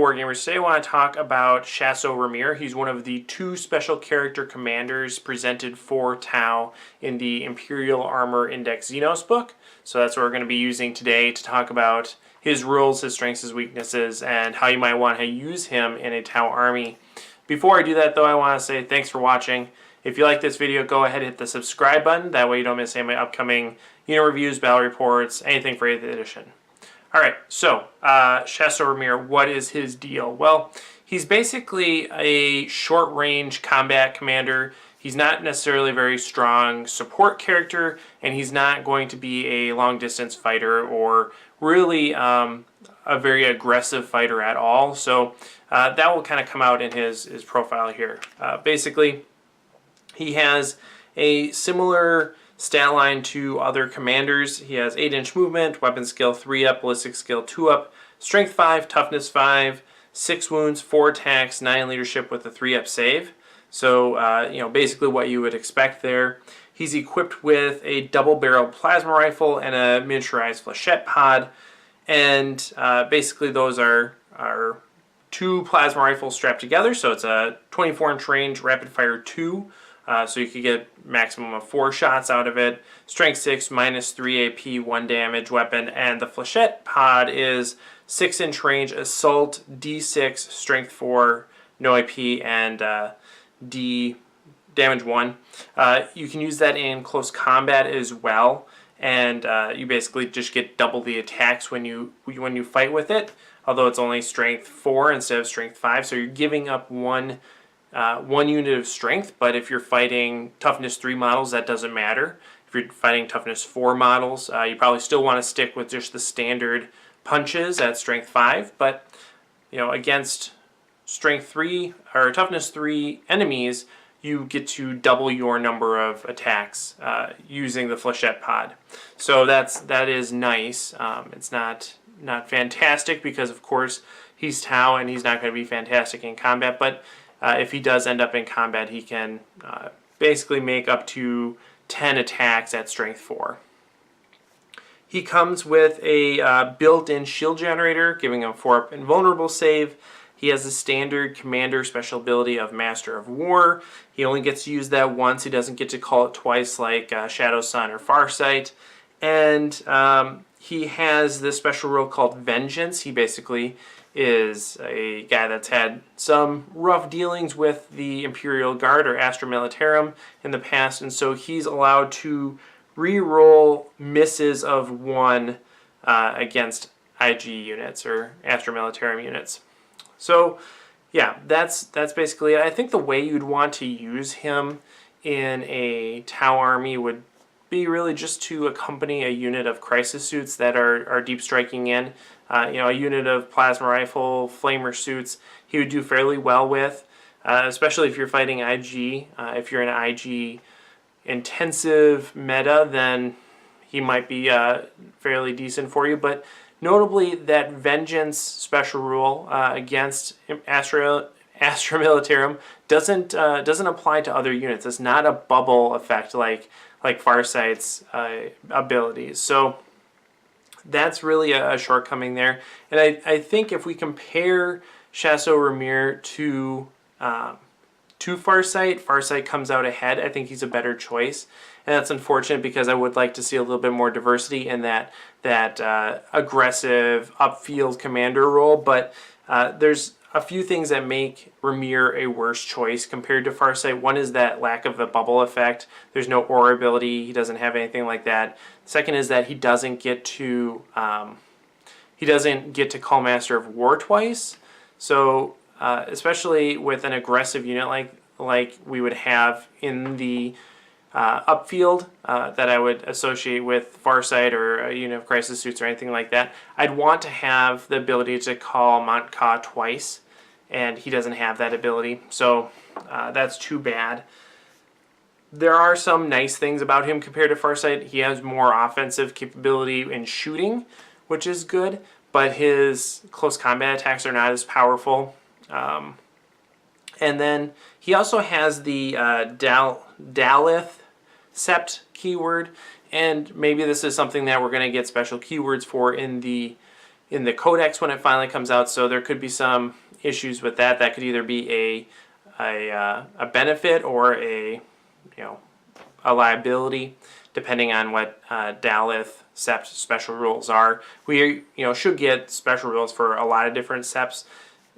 Wargamers. Today I want to talk about Shas'o R'myr. He's one of the 2 special character commanders presented for Tau in the Imperial Armor Index Xenos book. So that's what we're going to be using today to talk about his rules, his strengths, his weaknesses, and how you might want to use him in a Tau army. Before I do that though, I want to say thanks for watching. If you like this video, go ahead and hit the subscribe button. That way you don't miss any of my upcoming unit reviews, battle reports, anything for 8th edition. Alright, so Shas'o R'myr, what is his deal? Well, he's basically a short-range combat commander. He's not necessarily a very strong support character, and he's not going to be a long-distance fighter or really a very aggressive fighter at all. So that will kind of come out in his profile here. Basically, he has a similar stat line to other commanders. He has 8-inch movement, weapon skill 3-up, ballistic skill 2-up, strength 5, toughness 5, 6 wounds, 4 attacks, 9 leadership with a 3-up save. So, basically what you would expect there. He's equipped with a double-barreled plasma rifle and a miniaturized flechette pod. And basically those are 2 plasma rifles strapped together. So it's a 24-inch range, rapid fire 2. So you could get maximum of 4 shots out of it. Strength 6, minus 3 AP, 1 damage weapon. And the flechette pod is 6-inch range, assault, D6, strength 4, no AP, and D damage 1. You can use that in close combat as well. And you basically just get double the attacks when you fight with it. Although it's only strength 4 instead of strength 5. So you're giving up one unit of strength, but if you're fighting toughness 3 models, that doesn't matter. If you're fighting toughness 4 models, you probably still want to stick with just the standard punches at strength 5, but against strength 3 or toughness 3 enemies, you get to double your number of attacks using the flechette pod. So that is nice. It's not fantastic because of course he's Tau and he's not going to be fantastic in combat, but if he does end up in combat, he can basically make up to 10 attacks at strength 4. He comes with a built-in shield generator, giving him 4-up invulnerable save. He has the standard commander special ability of Master of War. He only gets to use that once. He doesn't get to call it twice like Shadow Sun or Farsight. And he has this special rule called Vengeance. He basically is a guy that's had some rough dealings with the Imperial Guard or Astra Militarum in the past, and so he's allowed to re-roll misses of 1 against IG units or Astra Militarum units. So yeah, that's basically it. I think the way you'd want to use him in a Tau army would be really just to accompany a unit of crisis suits that are deep striking in. A unit of plasma rifle, flamer suits, he would do fairly well with, especially if you're fighting IG. If you're in an IG intensive meta, then he might be fairly decent for you. But notably, that Vengeance special rule against Astra Militarum doesn't apply to other units. It's not a bubble effect like Farsight's abilities. So that's really a shortcoming there. And I think if we compare Shas'o R'myr to Farsight, Farsight comes out ahead. I think he's a better choice. And that's unfortunate because I would like to see a little bit more diversity in that aggressive upfield commander role. But there's a few things that make R'myr a worse choice compared to Farsight. One is that lack of the bubble effect. There's no aura ability. He doesn't have anything like that. Second is that he doesn't get to call Master of War twice. So especially with an aggressive unit like we would have in the upfield that I would associate with Farsight or a unit of crisis suits or anything like that, I'd want to have the ability to call Mont Ka twice, and he doesn't have that ability, so that's too bad. There are some nice things about him compared to Farsight. He has more offensive capability in shooting, which is good, but his close combat attacks are not as powerful. And then he also has the Dalith Sept keyword, and maybe this is something that we're going to get special keywords for in the in the codex when it finally comes out, so there could be some issues with that. That could either be a benefit or a liability, depending on what Daleth Sept special rules are. We should get special rules for a lot of different Septs,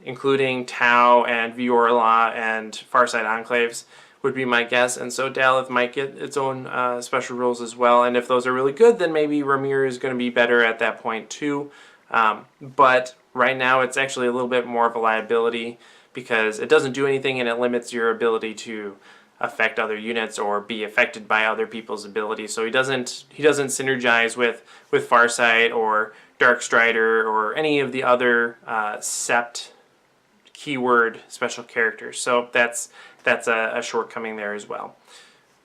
including Tau and Viorla and Farside Enclaves would be my guess, and so Daleth might get its own special rules as well, and if those are really good, then maybe R'myr is going to be better at that point too. But right now it's actually a little bit more of a liability because it doesn't do anything and it limits your ability to affect other units or be affected by other people's abilities. So he doesn't synergize with Farsight or Darkstrider or any of the other Sept keyword special characters. So that's a shortcoming there as well.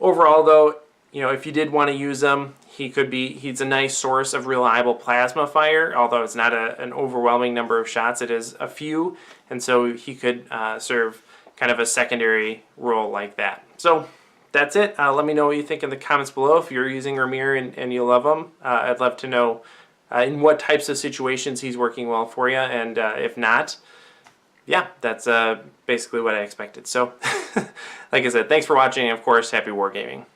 Overall though, if you did want to use him, he's a nice source of reliable plasma fire, although it's not an overwhelming number of shots, it is a few, and so he could serve kind of a secondary role like that. So that's it. Let me know what you think in the comments below if you're using R'myr and you love him. I'd love to know in what types of situations he's working well for you, and if not, yeah, that's basically what I expected. So, like I said, thanks for watching, and of course, happy wargaming.